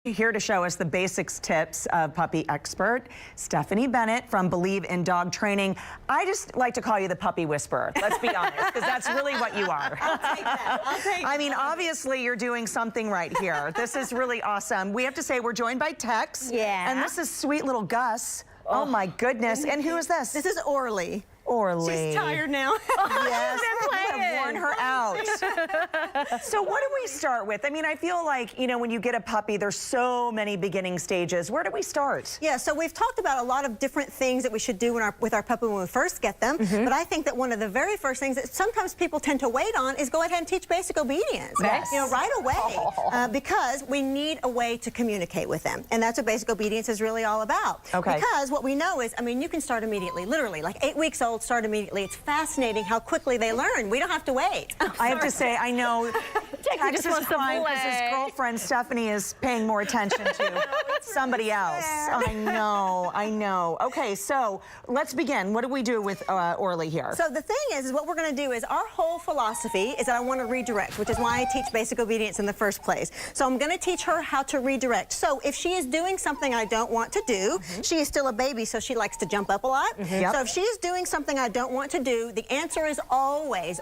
Here to show us the basics tips of puppy expert, Stephanie Bennett from Believe in Dog Training. I just like to call you the puppy whisperer, let's be honest, because that's really what you are. I'll take that. I'll take I mean, obviously you're doing something right here. This is really awesome. We have to say we're joined by Tex. Yeah. And this is sweet little Gus. Oh my goodness. And who is this? This is Orly. Orly. She's tired now. Yes, you have worn her out. So what do we start with? I mean, I feel like, you know, when you get a puppy, there's so many beginning stages. Where do we start? Yeah, so we've talked about a lot of different things that we should do with our puppy when we first get them. But I think that one of the very first things that sometimes people tend to wait on is go ahead and teach basic obedience. Yes. You know, right away. Because we need a way to communicate with them. And that's what basic obedience is really all about. Okay. Because what we know is, I mean, you can start immediately, literally, like 8 weeks old, start immediately. It's fascinating how quickly they learn. We don't have to wait. I have to say, I know Tex is crying because his girlfriend Stephanie is paying more attention to somebody else. I know. Okay, so let's begin. What do we do with Orly here? So the thing is what we're going to do is our whole philosophy is that I want to redirect, which is why I teach basic obedience in the first place. So I'm going to teach her how to redirect. So if she is doing something I don't want to do, she is still a baby, so she likes to jump up a lot. So if she is doing something I don't want to do, the answer is always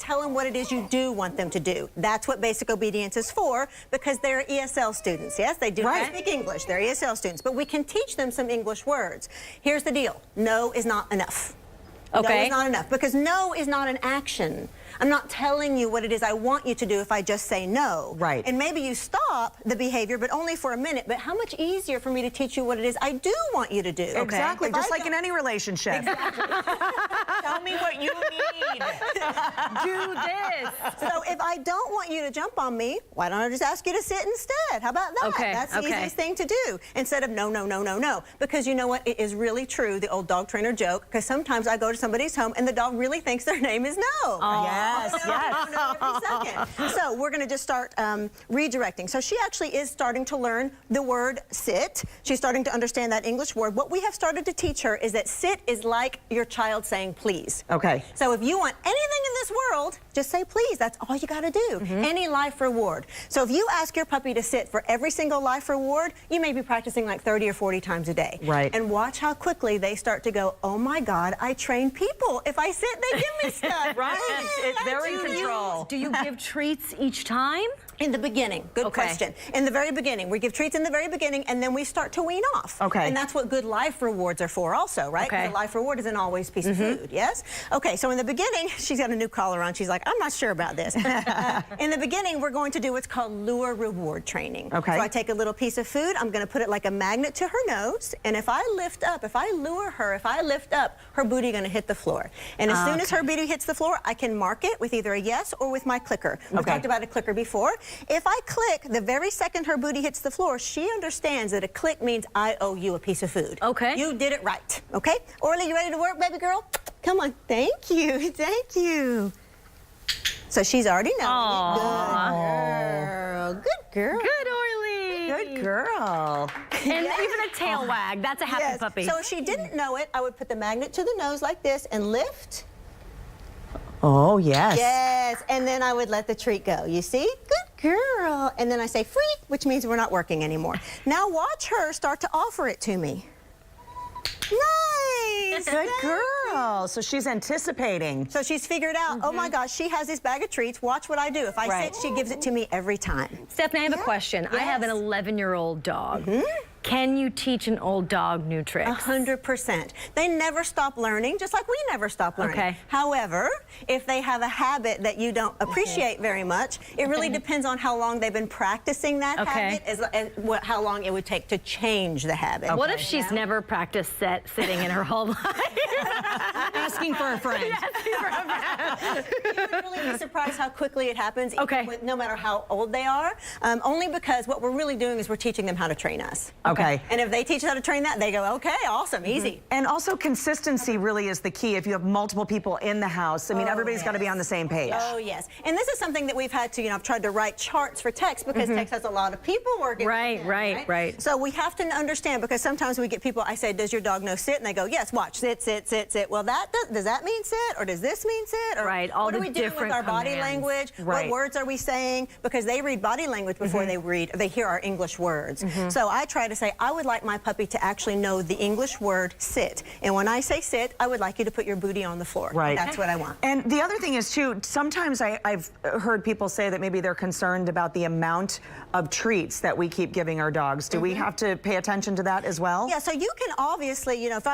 tell them what it is you do want them to do. That's what basic obedience is for, because they're ESL students. Yes, they do not speak English. They're ESL students, but we can teach them some English words. Here's the deal. No is not enough. Okay. No is not enough, because no is not an action. I'm not telling you what it is I want you to do if I just say no. Right. And maybe you stop the behavior, but only for a minute. But how much easier for me to teach you what it is I do want you to do? Exactly, If just I like in any relationship. Exactly. Tell me what you need. Do this. So if I don't want you to jump on me, why don't I just ask you to sit instead? How about that? Okay, That's the easiest thing to do, instead of no, no, no, no, no. Because you know what? It is really true, the old dog trainer joke, because sometimes I go to somebody's home and the dog really thinks their name is no. Yes. No, every second. So we're going to just start redirecting. So she actually is starting to learn the word sit. She's starting to understand that English word. What we have started to teach her is that sit is like your child saying please. Okay. So if you want anything in this world, just say please. That's all you got to do. Any life reward. So if you ask your puppy to sit for every single life reward, you may be practicing like 30 or 40 times a day. Right. And watch how quickly they start to go, oh my God, I train people. If I sit, they give me stuff. Right. They're in control. Do you give treats each time? In the beginning. Good question. In the very beginning. We give treats in the very beginning, and then we start to wean off. Okay. And that's what good life rewards are for also, right? Okay. The life reward isn't always a piece of food, yes? Okay, so in the beginning, she's got a new collar on. She's like, I'm not sure about this. In the beginning, we're going to do what's called lure reward training. Okay. So I take a little piece of food, I'm going to put it like a magnet to her nose, and if I lift up, if I lure her, if I lift up, her booty going to hit the floor. And as soon as her booty hits the floor, I can mark it with either a yes or with my clicker. We've talked about a clicker before. If I click, the very second her booty hits the floor, she understands that a click means I owe you a piece of food. Okay. You did it right. Okay? Orly, you ready to work, baby girl? Come on. Thank you. Thank you. So she's already knowing it. Good girl. Good girl. Good, Orly. Good girl. And even a tail wag. That's a happy puppy. So if she didn't know it, I would put the magnet to the nose like this and lift. Oh, yes. Yes, and then I would let the treat go. You see? Good girl. And then I say free, which means we're not working anymore. Now watch her start to offer it to me. Nice. Good girl. So she's anticipating. So she's figured out, oh my gosh, she has this bag of treats. Watch what I do. If I sit, she gives it to me every time. Stephanie, I have a question. I have an 11-year-old dog. Can you teach an old dog new tricks? 100%. They never stop learning, just like we never stop learning. Okay. However, if they have a habit that you don't appreciate very much, it really depends on how long they've been practicing that habit, and how long it would take to change the habit. What if she's never practiced sitting in her whole life? Asking for a friend. You would really be surprised how quickly it happens, Okay. no matter how old they are. Only because what we're really doing is we're teaching them how to train us. Okay. And if they teach how to train that, they go, okay, awesome, easy. And also consistency really is the key. If you have multiple people in the house, I mean, everybody's got to be on the same page. Oh, yes. And this is something that we've had to, I've tried to write charts for text because text has a lot of people working. Right. So we have to understand, because sometimes we get people, I say, does your dog know sit? And they go, yes, watch, sit, sit, sit, sit. Well, does that mean sit? Or does this mean sit? Or right, all what the do we do with our body language? Right. What words are we saying? Because they read body language before they hear our English words. So I try to say, I would like my puppy to actually know the English word sit. And when I say sit, I would like you to put your booty on the floor. Right. That's what I want. And the other thing is, too, sometimes I've heard people say that maybe they're concerned about the amount of treats that we keep giving our dogs. Do we have to pay attention to that as well? Yeah, so you can obviously, if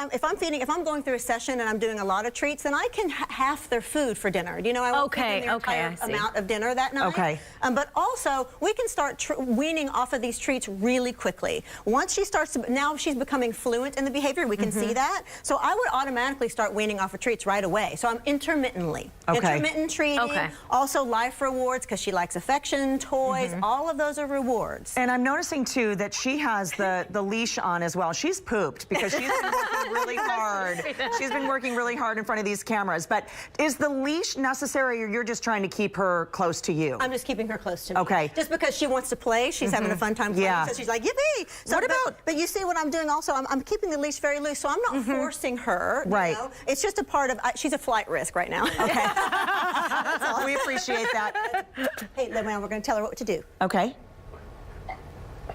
I'm going through a session and I'm doing a lot of treats, then I can half their food for dinner. I won't give them the entire amount of dinner that night. Okay. But also, we can start weaning off of these treats really quickly. Once she starts to, now she's becoming fluent in the behavior, we can see that. So I would automatically start weaning off of treats right away. So I'm intermittently. Okay. Intermittent treating. Also life rewards, because she likes affection, toys, all of those are rewards. And I'm noticing, too, that she has the leash on as well. She's pooped because she's been working really hard. She's been working really hard in front of these cameras. But is the leash necessary, or you're just trying to keep her close to you? I'm just keeping her close to me. Okay. Just because she wants to play, she's having a fun time playing, so she's like, yippee! So but you see what I'm doing also, I'm keeping the leash very loose, so I'm not forcing her. Right. It's just a part of, she's a flight risk right now. Okay. We appreciate that. Hey, now we're going to tell her what to do. Okay.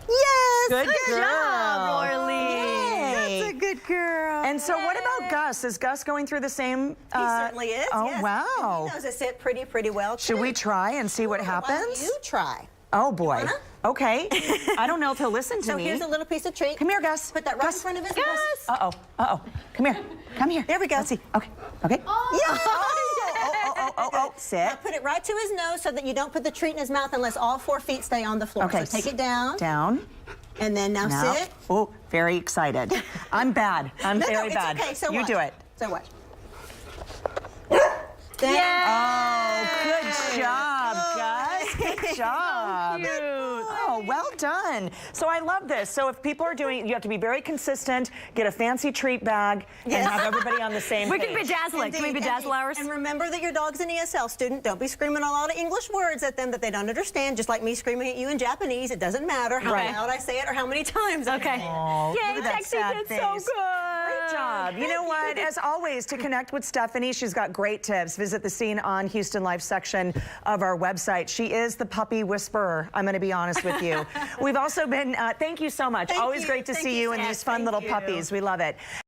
Yes! Good job, girl. Orly. Yay. That's a good girl. And so what about Gus? Is Gus going through the same? He certainly is. Oh, yes. wow. He knows to sit pretty well, too. Should we try and see what Why happens? don't you try? Oh, boy. Okay. I don't know if he'll listen to me. So here's a little piece of treat. Come here, Gus. Put that right in front of his Gus. Uh-oh. Uh-oh. Come here. Come here. There we go. Let's see. Okay. Okay. Oh. Sit. Now put it right to his nose so that you don't put the treat in his mouth unless all 4 feet stay on the floor. Okay. So take it down. Down. And then now sit. Oh, very excited. I'm bad. I'm very bad. It's okay. So you watch. do it. So watch. Oh, good job, Gus. Good job. Cute. Oh, well done. So I love this. So if people are doing, you have to be very consistent, get a fancy treat bag, and have everybody on the same We page. can bedazzle it. Can we bedazzle ours? And remember that your dog's an ESL student. Don't be screaming a lot of English words at them that they don't understand, just like me screaming at you in Japanese. It doesn't matter how loud I say it or how many times I say it. Oh, Yay, look at that Texie sad did face. so good. Great job. You know what? As always, to connect with Stephanie, she's got great tips. Visit the Scene on Houston Life section of our website. She is the puppy whisperer. I'm going to be honest with you. We've also been, thank you so much. Always great to see you and these fun little puppies. We love it.